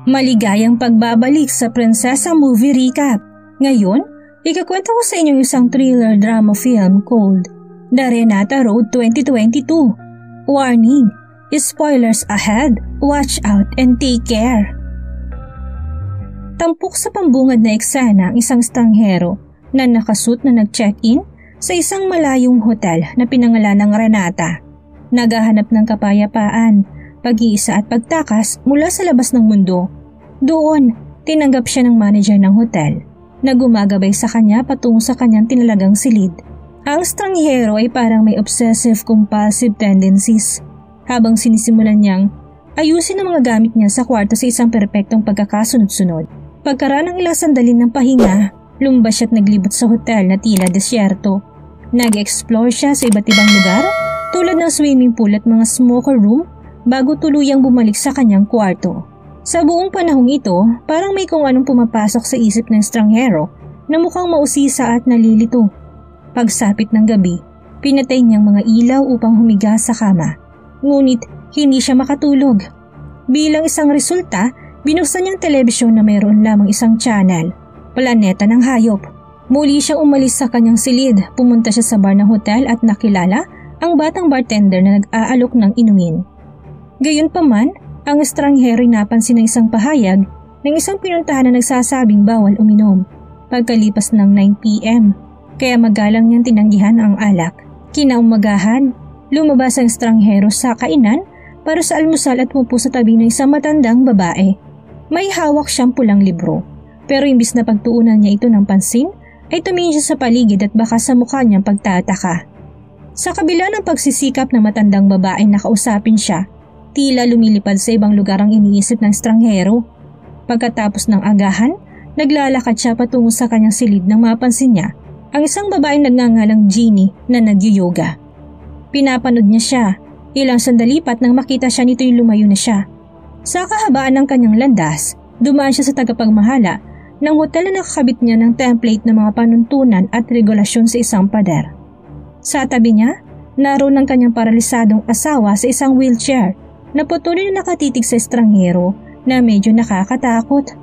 Maligayang pagbabalik sa Prinsesa Movie Recap. Ngayon, ikakwento ko sa inyong isang thriller drama film called The Renata Road 2022. Warning, spoilers ahead, watch out and take care. Tampok sa pambungad na eksena ang isang stranghero na nakasuit na nag-check-in sa isang malayong hotel na pinangalan ng Renata. Naghahanap ng kapayapaan, pag-iisa at pagtakas mula sa labas ng mundo. Doon, tinanggap siya ng manager ng hotel na gumagabay sa kanya patungo sa kanyang tinalagang silid. Ang stranghero ay parang may obsessive-compulsive tendencies. Habang sinisimulan niyang ayusin ang mga gamit niya sa kwarto sa isang perpektong pagkakasunod-sunod. Pagkaraan ng ilang sandali ng pahinga, lumabas siya at naglibot sa hotel na tila desyerto. Nag-explore siya sa iba't ibang lugar tulad ng swimming pool at mga smoker room bago tuluyang bumalik sa kanyang kwarto. Sa buong panahong ito, parang may kung anong pumapasok sa isip ng stranghero na mukhang mausisa at nalilito. Pagsapit ng gabi, pinatay niyang mga ilaw upang humiga sa kama. Ngunit hindi siya makatulog. Bilang isang resulta, binuksan niyang telebisyon na mayroon lamang isang channel, Planeta ng Hayop. Muli siyang umalis sa kanyang silid, pumunta siya sa bar ng hotel at nakilala ang batang bartender na nag-aalok ng inumin. Gayunpaman, ang estranghero ay napansin ng isang pahayag ng isang pinuntahan na nagsasabing bawal uminom pagkalipas ng 9 p.m. Kaya magalang niyang tinanggihan ang alak. Kinaumagahan, lumabas ang estranghero sa kainan para sa almusal at umupo sa tabi ng isang matandang babae. May hawak siyang pulang libro, pero imbis na pagtuunan niya ito ng pansin, ay tumingin siya sa paligid at baka sa mukha niyang pagtataka. Sa kabila ng pagsisikap ng matandang babae na kausapin siya, tila lumilipad sa ibang lugar ang iniisip ng stranghero. Pagkatapos ng agahan, naglalakad siya patungo sa kanyang silid nang mapansin niya ang isang babaeng nagngangalang Jeannie na nag-yoga. Pinapanood niya siya. Ilang sandali pat nang makita siya nito'y lumayo na siya. Sa kahabaan ng kanyang landas, dumaan siya sa tagapagmahala ng hotel na nakakabit niya ng template ng mga panuntunan at regulasyon sa isang pader. Sa tabi niya, naroon ang kanyang paralisadong asawa sa isang wheelchair na patuloy na nakatitig sa estranghero na medyo nakakatakot.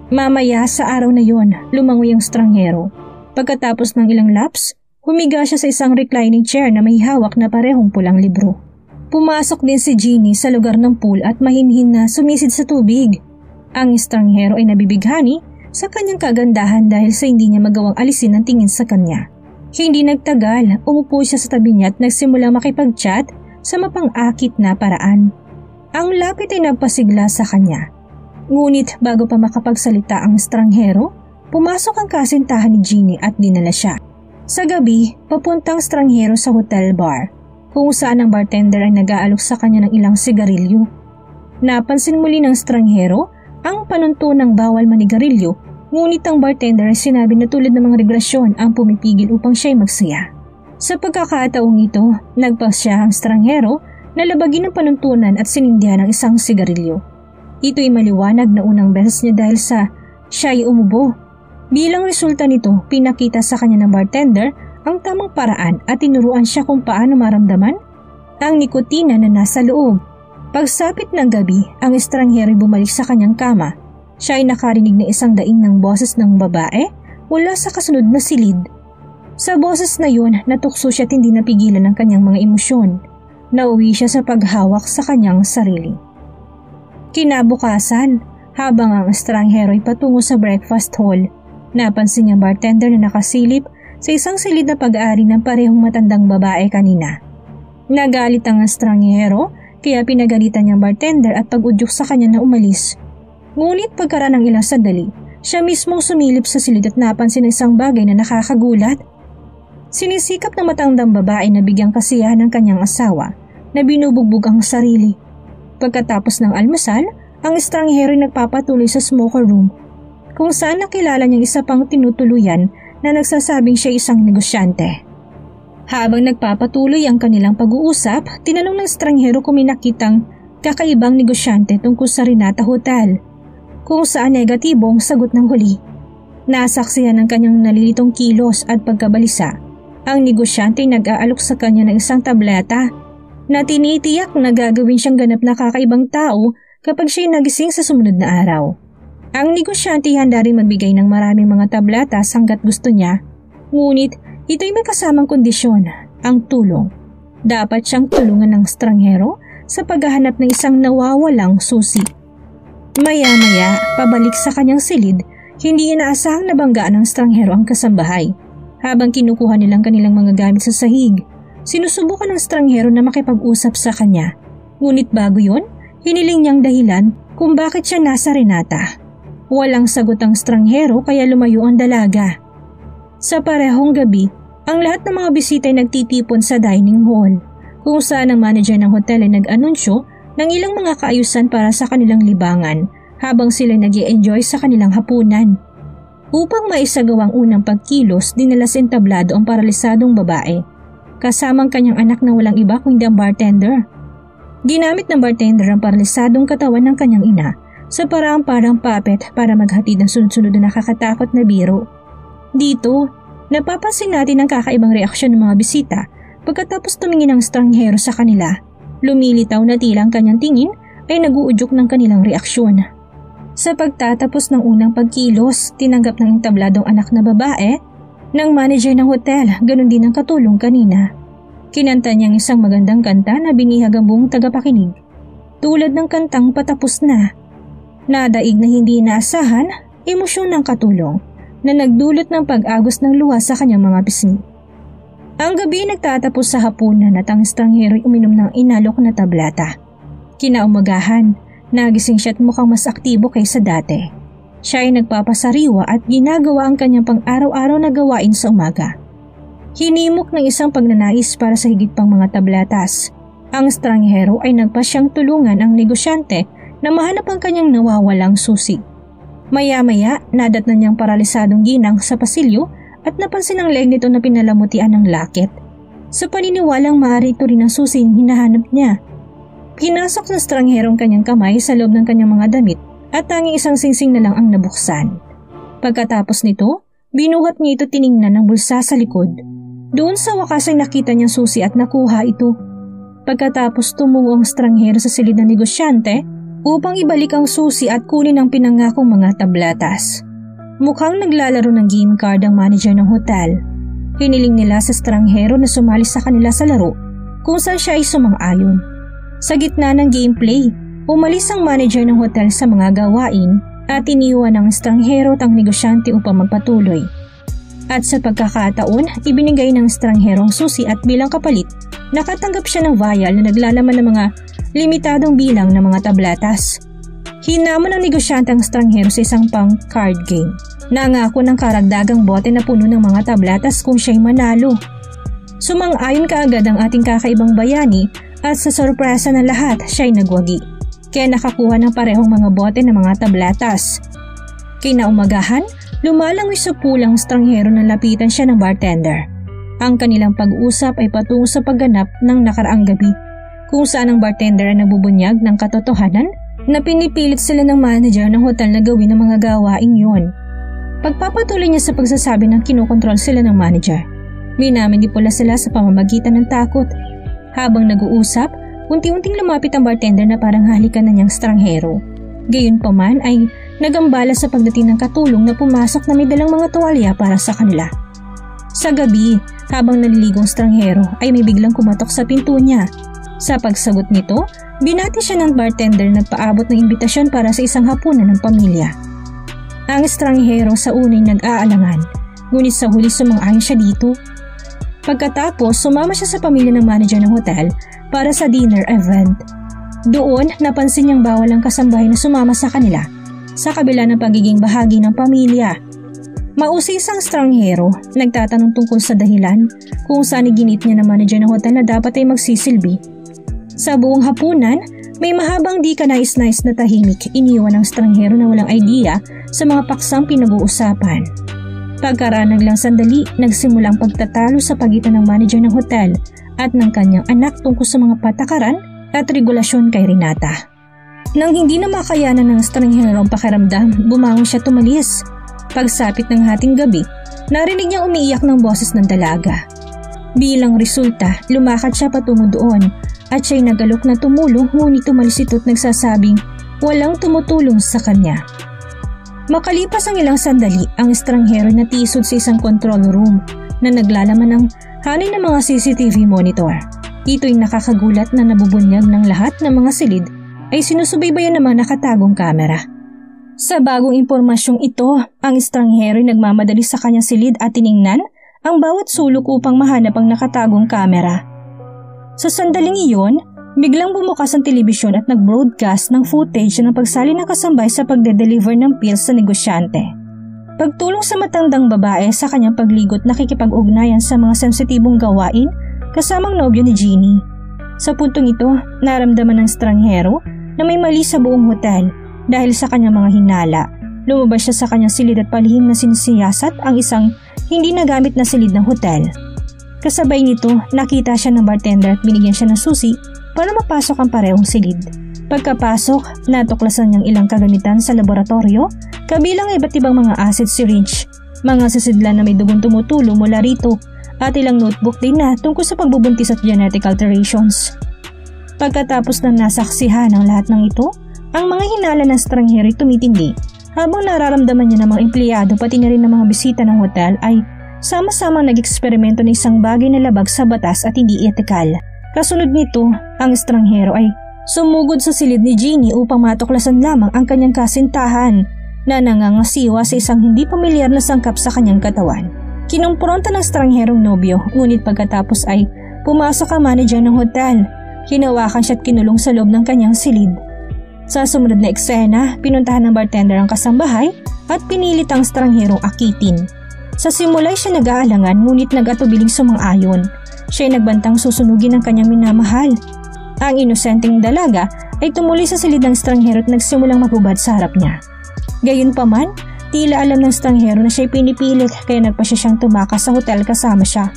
Mamaya sa araw na yon, lumangoy ang estranghero. Pagkatapos ng ilang laps, humiga siya sa isang reclining chair na may hawak na parehong pulang libro. Pumasok din si Jeannie sa lugar ng pool at mahinhin na sumisid sa tubig. Ang estranghero ay nabibighani sa kanyang kagandahan dahil sa hindi niya magawang alisin ang tingin sa kanya. Hindi nagtagal, umupo siya sa tabi niya at nagsimulang makipag-chat sa mapang-akit na paraan. Ang lapit ay nagpasigla sa kanya. Ngunit bago pa makapagsalita ang estranghero, pumasok ang kasintahan ni Jeannie at dinala siya. Sa gabi, papuntang estranghero sa hotel bar, kung saan ang bartender ay nag-aalok sa kanya ng ilang sigarilyo. Napansin muli ng estranghero ang panuntunang bawal manigarilyo, ngunit ang bartender ay sinabi na tulad ng mga regulasyon ang pumipigil upang siya'y magsaya. Sa pagkakataong ito, nagpasya ang estranghero na labagin ang panuntunan at sinindihan ng isang sigarilyo. Ito'y maliwanag na unang beses niya dahil sa siya'y umubo. Bilang resulta nito, pinakita sa kanya ng bartender ang tamang paraan at tinuruan siya kung paano maramdaman ang nikotina na nasa loob. Pagsapit ng gabi, ang estranghero ay bumalik sa kanyang kama. Siya ay nakarinig na isang daing ng boses ng babae mula sa kasunod na silid. Sa boses na yun, natukso siya at hindi napigilan ang kanyang mga emosyon. Nauwi siya sa paghawak sa kanyang sarili. Kinabukasan, habang ang estranghero ay patungo sa breakfast hall, napansin niyang bartender na nakasilip sa isang silid na pag-aari ng parehong matandang babae kanina. Nagalit ang estranghero kaya pinagalitan niyang bartender at pag-udyok sa kanya na umalis. Ngunit pagkaraan ng ilang sandali, siya mismong sumilip sa silid at napansin ng isang bagay na nakakagulat. Sinisikap ng matandang babae na bigyang kasiyahan ng kanyang asawa na binubugbog ang sarili. Pagkatapos ng almusal, ang estranghero ay nagpapatuloy sa smoker room kung saan nakilala niyang isa pang tinutuluyan na nagsasabing siya isang negosyante. Habang nagpapatuloy ang kanilang pag-uusap, tinanong ng estranghero kung may nakitang kakaibang negosyante tungkol sa Renata Hotel, kung saan negatibong sagot ng huli. Nasaksihan ng kanyang nalilitong kilos at pagkabalisa. Ang negosyante ay nag-aalok sa kanya ng isang tableta na tinitiyak na gagawin siyang ganap na kakaibang tao kapag siya'y nagising sa sumunod na araw. Ang negosyante handa rin magbigay ng maraming mga tablatas hanggat gusto niya, ngunit ito'y may kasamang kondisyon, ang tulong. Dapat siyang tulungan ng stranghero sa paghahanap ng isang nawawalang susi. Maya-maya, pabalik sa kanyang silid, hindi inaasahang nabanggaan ng stranghero ang kasambahay. Habang kinukuha nilang kanilang mga gamit sa sahig, sinusubukan ng stranghero na makipag-usap sa kanya. Ngunit bago yun, hiniling niyang dahilan kung bakit siya nasa Renata. Walang sagot ang stranghero kaya lumayo ang dalaga. Sa parehong gabi, ang lahat ng mga bisita ay nagtitipon sa dining hall, kung saan ang manager ng hotel ay nag-anunsyo ng ilang mga kaayusan para sa kanilang libangan habang sila nag-i-enjoy sa kanilang hapunan. Upang maisagawa ang unang pagkilos, dinala sa entablado ang paralisadong babae, kasamang kanyang anak na walang iba kundi ang bartender. Ginamit ng bartender ang paralisadong katawan ng kanyang ina sa parang puppet para maghatid ng sunod-sunod na nakakatakot na biro. Dito, napapansin natin ang kakaibang reaksyon ng mga bisita pagkatapos tumingin ang stranghero sa kanila. Lumilitaw na tila ang kanyang tingin ay nag-uudyok ng kanilang reaksyon. Sa pagtatapos ng unang pagkilos, tinanggap ng entabladong anak na babae ng manager ng hotel, ganun din ang katulong kanina. Kinanta niyang isang magandang kanta na binihag ang buong tagapakinig. Tulad ng kantang patapos na. Nadaig na hindi inaasahan, emosyon ng katulong na nagdulot ng pag-agos ng luha sa kanyang mga pisngi. Ang gabi nagtatapos sa hapunan at ang stranghero ay uminom ng inalok na tablata. Kinaumagahan, nagising siya at mukhang mas aktibo kaysa dati. Siya ay nagpapasariwa at ginagawa ang kanyang pang-araw-araw na gawain sa umaga. Hinimok ng isang pagnanais para sa higit pang mga tablatas. Ang stranghero ay nagpasyang tulungan ang negosyante na mahanap ang kanyang nawawalang susi. Maya-maya, nadat na niyang paralisadong ginang sa pasilyo at napansin ang leg nito na pinalamutian ng lakit. Sa paniniwalang maaari ito rin ang susi ang hinahanap niya. Pinasok ng stranghero ang kanyang kamay sa loob ng kanyang mga damit at tanging isang singsing na lang ang nabuksan. Pagkatapos nito, binuhat niya ito tiningnan ng bulsa sa likod. Doon sa wakas ay nakita niyang susi at nakuha ito. Pagkatapos tumungo ang stranghero sa silid ng negosyante upang ibalik ang susi at kunin ang pinangakong mga tablatas. Mukhang naglalaro ng game card ang manager ng hotel. Hiniling nila sa stranghero na sumali sa kanila sa laro kung saan siya ay sumang-ayon. Sa gitna ng gameplay, umalis ang manager ng hotel sa mga gawain at iniwan ng stranghero at ang negosyante upang magpatuloy. At sa pagkakataon, ibinigay ng stranghero ang susi at bilang kapalit, nakatanggap siya ng vial na naglalaman ng mga limitadong bilang ng mga tablatas. Hinamon ng negosyante ang stranghero sa isang pang-card game. Nangako ng karagdagang bote na puno ng mga tablatas kung siya'y manalo. Sumang-ayon kaagad ang ating kakaibang bayani at sa sorpresa ng lahat siya'y nagwagi. Kaya nakakuha ng parehong mga bote ng mga tablatas. Kinaumagahan, lumalangoy sa pulang stranghero na lapitan siya ng bartender. Ang kanilang pag-uusap ay patungo sa pagganap ng nakaraang gabi, kung saan ang bartender ay nabubunyag ng katotohanan na pinipilit sila ng manager ng hotel na gawin ang mga gawain yun. Pagpapatuloy niya sa pagsasabi ng kinokontrol sila ng manager. Minamindipula sila sa pamamagitan ng takot. Habang nag-uusap, unti-unting lumapit ang bartender na parang halikan na niyang stranghero. Gayunpaman ay nagambala sa pagdating ng katulong na pumasok na may dalang mga tuwalya para sa kanila. Sa gabi, habang naliligong stranghero ay may biglang kumatok sa pinto niya. Sa pagsagot nito, binati siya ng bartender na nagpaabot ng imbitasyon para sa isang hapunan ng pamilya. Ang stranghero sa unay nag-aalangan, ngunit sa huli sumang-ayon siya dito. Pagkatapos, sumama siya sa pamilya ng manager ng hotel para sa dinner event. Doon, napansin niyang bawal ang kasambahay na sumama sa kanila, sa kabila ng pagiging bahagi ng pamilya. Mausay isang stranghero, nagtatanong tungkol sa dahilan kung saan iginit niya ng manager ng hotel na dapat ay magsisilbi. Sa buong hapunan, may mahabang di ka nais-nais na tahimik, iniwan ng stranghero na walang idea sa mga paksang pinag-uusapan. Pagkaraan ng lang sandali, nagsimulang pagtatalo sa pagitan ng manager ng hotel at ng kanyang anak tungkol sa mga patakaran at regulasyon kay Renata. Nang hindi na makayanan ng stranghero ang pakiramdam, bumangon siya tumalis. Pagsapit ng hating gabi, narinig niyang umiiyak ng boses ng dalaga. Bilang resulta, lumakad siya patungo doon at siya'y nagalok na tumulong ngunit tumalis ito at nagsasabing walang tumutulong sa kanya. Makalipas ang ilang sandali, ang estranghero na tisod sa isang control room na naglalaman ng hanay ng mga CCTV monitor. Ito'y nakakagulat na nabubunyag ng lahat ng mga silid ay sinusubaybayan ng mga nakatagong kamera. Sa bagong impormasyong ito, ang estranghero ay nagmamadali sa kanyang silid at tiningnan ang bawat sulok upang mahanap ang nakatagong kamera. Sa sandaling iyon, biglang bumukas ang telebisyon at nag-broadcast ng footage ng pagsali ng kasambay sa pagde-deliver ng pills sa negosyante. Pagtulong sa matandang babae sa kanyang pagligot, nakikipag-ugnayan sa mga sensitibong gawain kasamang nobyo ni Jeannie. Sa puntong ito, naramdaman ng estranghero na may mali sa buong hotel dahil sa kanyang mga hinala. Lumabas siya sa kanyang silid at palihim na sinisiyasat ang isang hindi nagamit na silid ng hotel. Kasabay nito, nakita siya ng bartender at binigyan siya ng susi para mapasok ang parehong silid. Pagkapasok, natuklasan niyang ilang kagamitan sa laboratorio, kabilang iba't ibang mga acid syringe, mga sisidlan na may dugong tumutulo mula rito, at ilang notebook din na tungkol sa pagbubuntis at genetic alterations. Pagkatapos ng nasaksihan ng lahat ng ito, ang mga hinala ng estranghero tumitindi. Habang nararamdaman niya ng mga empleyado pati na rin ng mga bisita ng hotel ay sama-samang nag-eksperimento ng isang bagay na labag sa batas at hindi etikal. Kasunod nito, ang estranghero ay sumugod sa silid ni Jeannie upang matuklasan lamang ang kanyang kasintahan na nangangasiwa sa isang hindi pamilyar na sangkap sa kanyang katawan. Kinumpronta ng estrangherong nobyo, ngunit pagkatapos ay pumasok ang manager ng hotel. Hinawakan siya at kinulong sa loob ng kanyang silid. Sa sumunod na eksena, pinuntahan ng bartender ang kasambahay at pinilit ang estrangherong akitin. Sa simula siya nag-aalangan ngunit nag-atubiling sumang-ayon. Siya ay nagbantang susunugin ang kanyang minamahal. Ang inosenteng dalaga ay tumuloy sa silid ng estranghero at nagsimulang maghubad sa harap niya. Gayunpaman, tila alam ng estranghero na siya'y pinipilit kaya nagpasya siyang tumakas sa hotel kasama siya.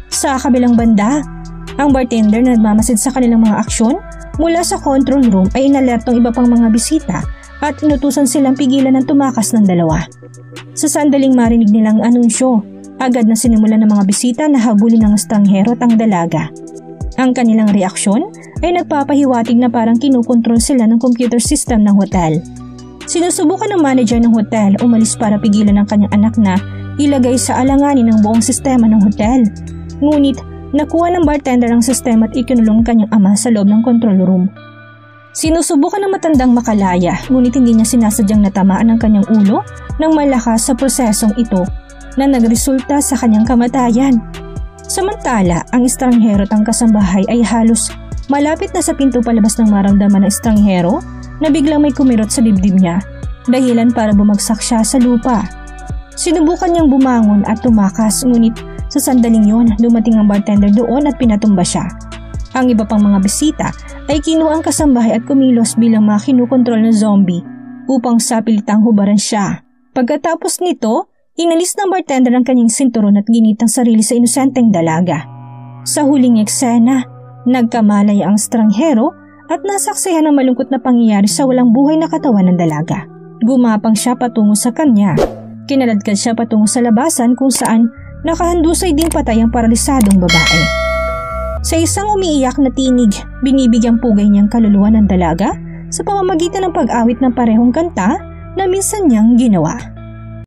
Sa kabilang banda, ang bartender na nagmamasid sa kanilang mga aksyon mula sa control room ay inalertong iba pang mga bisita at inutusan silang pigilan ng tumakas ng dalawa. Sa sandaling marinig nilang anunsyo, agad na sinimulan ng mga bisita na habulin ng estranghero at ang dalaga. Ang kanilang reaksyon ay nagpapahiwatig na parang kinukontrol sila ng computer system ng hotel. Sinusubukan ng manager ng hotel umalis para pigilan ang kanyang anak na ilagay sa alanganin ng buong sistema ng hotel. Ngunit nakuha ng bartender ang sistema at ikinulong kanyang ama sa loob ng control room. Sinusubukan ng matandang makalaya ngunit hindi niya sinasadyang natamaan ang kanyang ulo ng malakas sa prosesong ito na nagresulta sa kanyang kamatayan. Samantala, ang estranghero at ang kasambahay ay halos malapit na sa pinto palabas ng maramdaman ng estranghero na biglang may kumirot sa dibdib niya, dahilan para bumagsak siya sa lupa. Sinubukan niyang bumangon at tumakas ngunit sa sandaling yon, dumating ang bartender doon at pinatumba siya. Ang iba pang mga bisita ay kinuha ang kasambahay at kumilos bilang mga kinukontrol na zombie upang sapilitang hubaran siya. Pagkatapos nito, inalis ng bartender ang kanyang sinturon at ginitang sarili sa inosenteng dalaga. Sa huling eksena, nagkamalay ang estranghero at nasaksihan ang malungkot na pangyayari sa walang buhay na katawan ng dalaga. Gumapang siya patungo sa kanya. Kinaladkad siya patungo sa labasan kung saan nakahandusay ding patay ang paralisadong babae. Sa isang umiiyak na tinig, binibigyang pugay niyang kaluluwa ng dalaga sa pamamagitan ng pag-awit ng parehong kanta na minsan niyang ginawa.